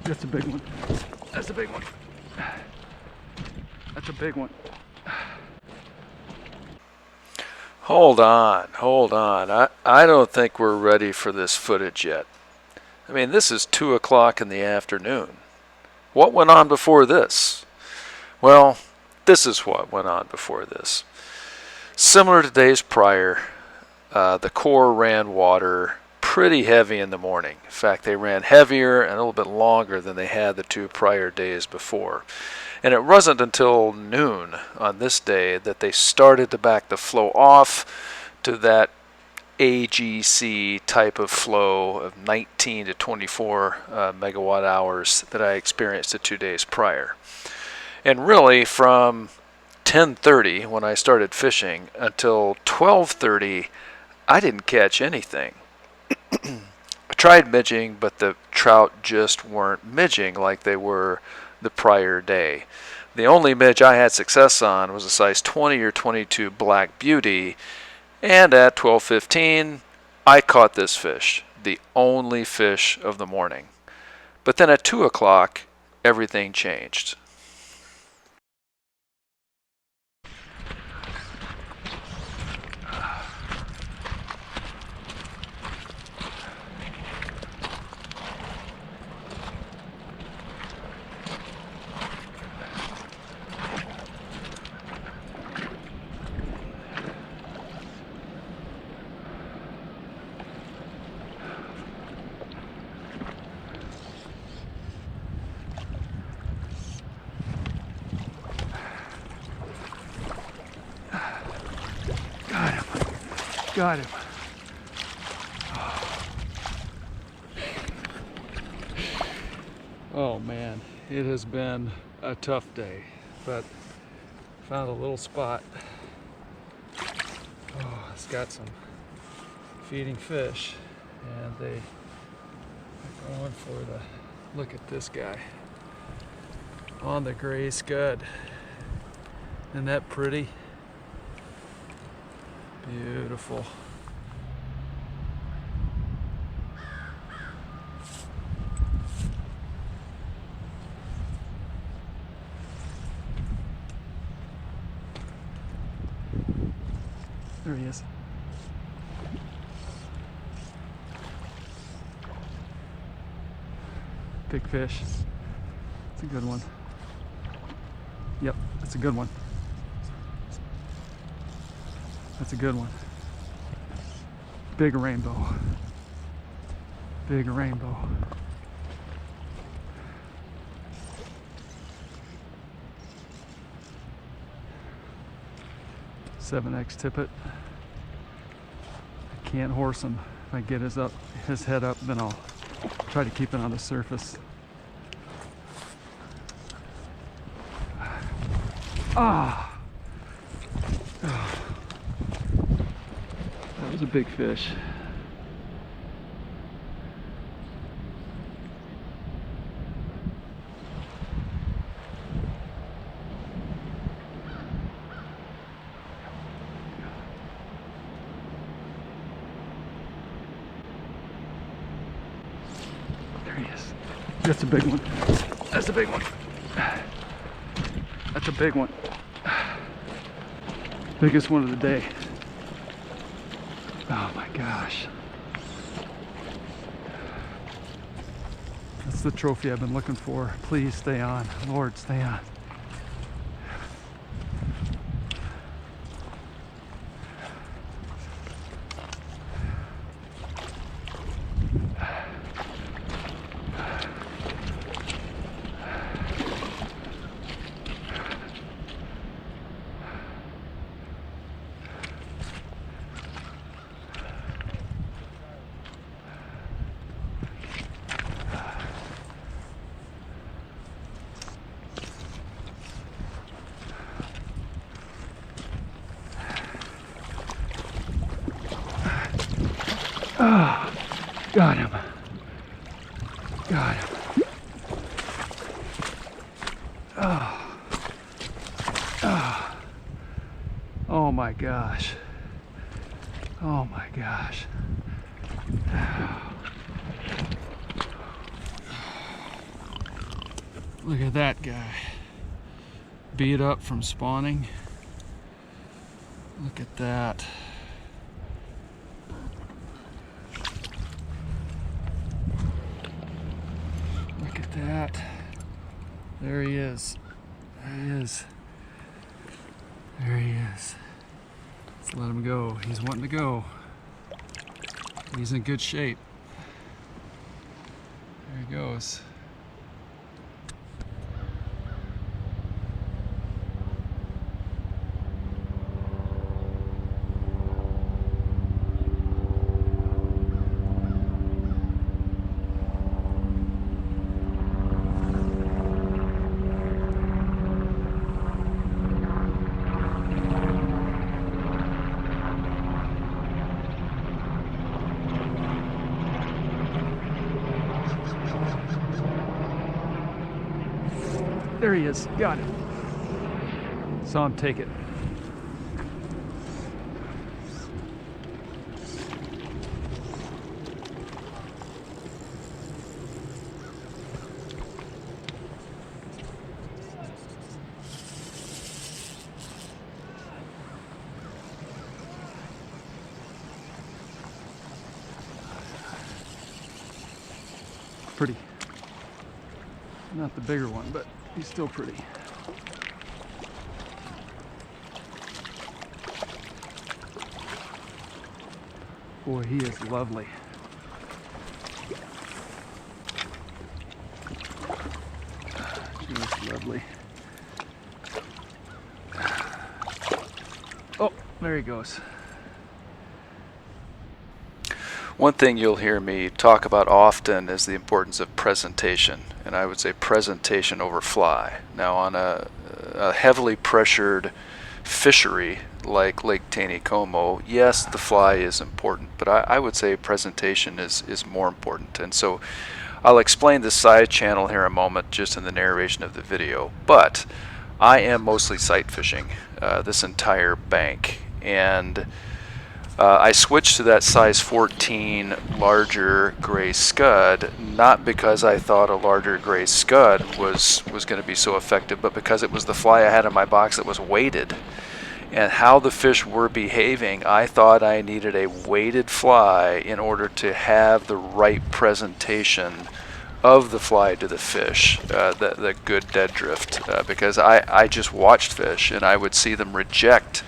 That's a big one. That's a big one. That's a big one. Hold on. I don't think we're ready for this footage yet. I mean, this is 2 o'clock in the afternoon. What went on before this? Well, this is what went on before this. Similar to days prior, the Corps ran water pretty heavy in the morning. In fact, they ran heavier and a little bit longer than they had the 2 prior days before. And it wasn't until noon on this day that they started to back the flow off to that AGC type of flow of 19 to 24 megawatt hours that I experienced the 2 days prior. And really from 10:30 when I started fishing until 12:30, I didn't catch anything. I tried midging, but the trout just weren't midging like they were the prior day. The only midge I had success on was a size 20 or 22 Black Beauty, and at 12:15 I caught this fish, the only fish of the morning. But then at 2 o'clock everything changed. Got him. Oh man, it has been a tough day, but found a little spot. Oh, it's got some feeding fish, and they are going for the, look at this guy on the gray scud. Isn't that pretty? Beautiful. There he is. Big fish. It's a good one. Yep, that's a good one. That's a good one. Big rainbow. Big rainbow. "7X tippet." I can't horse him. If I get his head up, then I'll try to keep it on the surface. Ah! That was a big fish. There he is. That's a big one. That's a big one. That's a big one. Biggest one of the day. Oh my gosh. That's the trophy I've been looking for. Please stay on. Lord, stay on. Oh, got him. Got him. Oh. Oh. Oh my gosh. Oh my gosh. Look at that guy. Beat up from spawning. Look at that. Look at that. There he is. There he is. There he is. Let's let him go. He's wanting to go. He's in good shape. There he goes. There he is. Got it. Saw him take it. Pretty. Not the bigger one, but he's still pretty. Boy, he is lovely. Just lovely. Oh, there he goes. One thing you'll hear me talk about often is the importance of presentation, and I would say presentation over fly. Now on a heavily pressured fishery like Lake Taneycomo, yes, the fly is important, but I would say presentation is more important. And so I'll explain the side channel here in a moment just in the narration of the video, but I am mostly sight fishing this entire bank, and I switched to that size 14 larger gray scud, not because I thought a larger gray scud was going to be so effective, but because it was the fly I had in my box that was weighted. And how the fish were behaving, I thought I needed a weighted fly in order to have the right presentation of the fly to the fish, the good dead drift, because I just watched fish and I would see them reject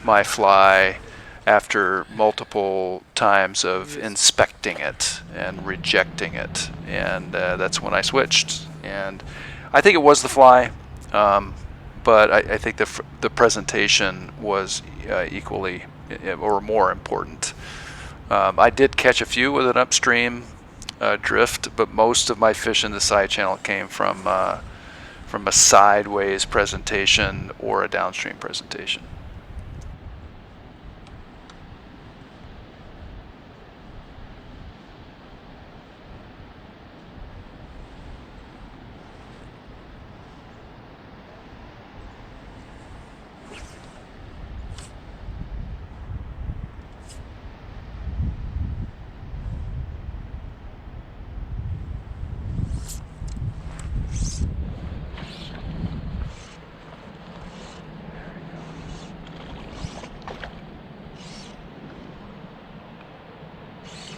my fly after multiple times of inspecting it and rejecting it, and that's when I switched. And I think it was the fly, but I think the presentation was equally or more important. I did catch a few with an upstream drift, but most of my fish in the side channel came from a sideways presentation or a downstream presentation.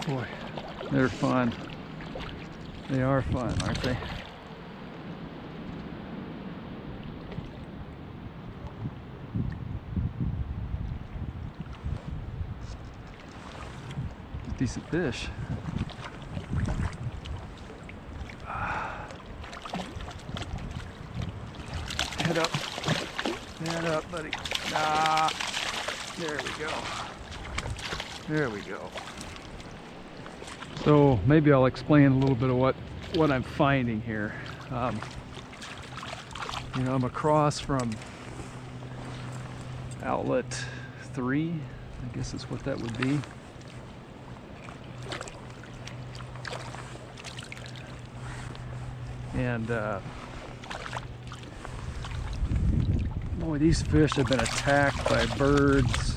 Boy, they're fun. They are fun, aren't they? Decent fish. Head up. Head up, buddy. Ah, there we go. There we go. So maybe I'll explain a little bit of what I'm finding here. You know, I'm across from outlet 3. I guess that's what that would be. And boy, these fish have been attacked by birds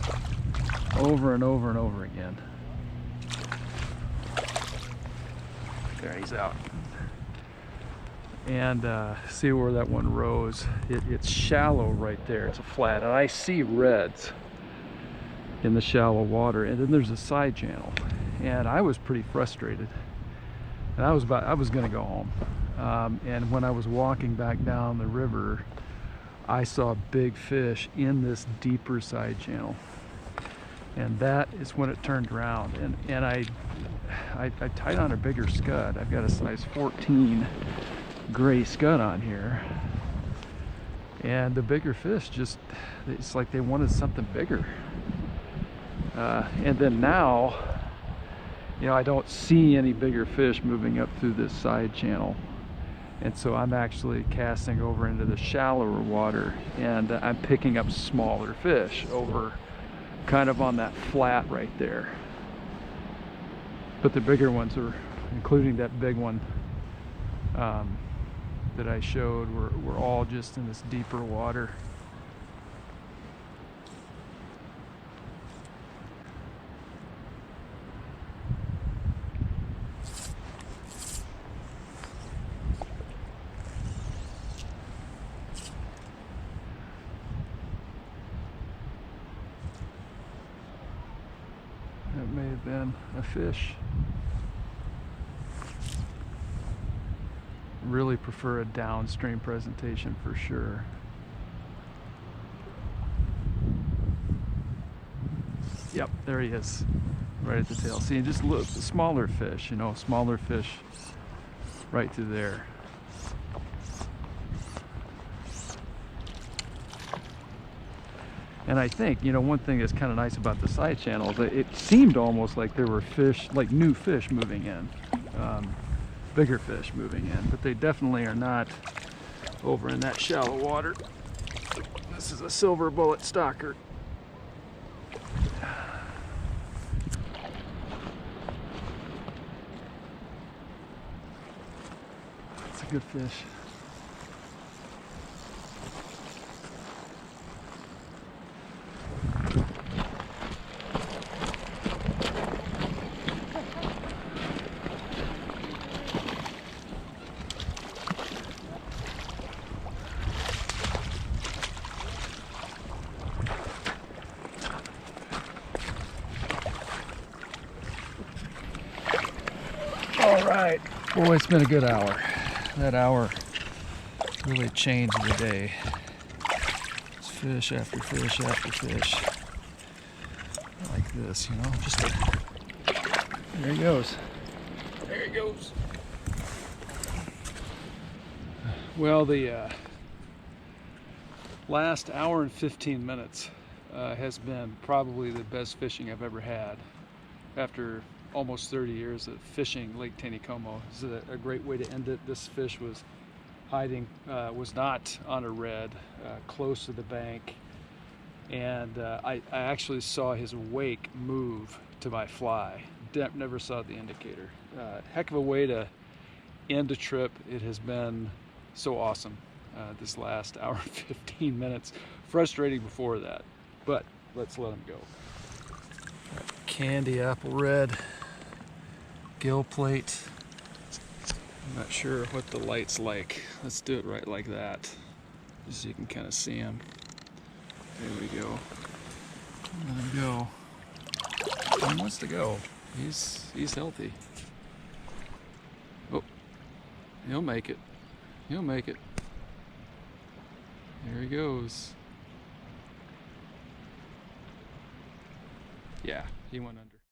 over and over and over again. There, he's out. And see where that one rose. It's shallow right there. It's a flat, and I see reds in the shallow water. And then there's a side channel, and I was pretty frustrated. And I was going to go home. And when I was walking back down the river, I saw big fish in this deeper side channel, and that is when it turned around. And I tied on a bigger scud. I've got a size 14 gray scud on here, and the bigger fish it's like they wanted something bigger. And then now, you know, I don't see any bigger fish moving up through this side channel, and so I'm actually casting over into the shallower water, and I'm picking up smaller fish over kind of on that flat right there. But the bigger ones are, including that big one that I showed, were all just in this deeper water. That may have been a fish. Really prefer a downstream presentation for sure. Yep, there he is, right at the tail. See, just look, the smaller fish, you know, smaller fish right through there. And I think, you know, one thing that's kind of nice about the side channel is that it seemed almost like there were fish, like new fish moving in, bigger fish moving in, but they definitely are not over in that shallow water. This is a silver bullet stalker. It's a good fish. All right, boy, it's been a good hour. That hour really changed the day. It's fish after fish after fish, like this, you know. There he goes. There he goes. Well, the last hour and 15 minutes has been probably the best fishing I've ever had after almost 30 years of fishing Lake Taneycomo. This is a great way to end it. This fish was hiding, was not on a red, close to the bank, and I actually saw his wake move to my fly. Never saw the indicator. Heck of a way to end a trip. It has been so awesome this last hour and 15 minutes. Frustrating before that, but let's let him go. Candy apple red gill plate. I'm not sure what the light's like. Let's do it right like that, just so you can kind of see him. There we go. Let him go. He wants to go. He's healthy. Oh, he'll make it. He'll make it. There he goes. Yeah, he went under.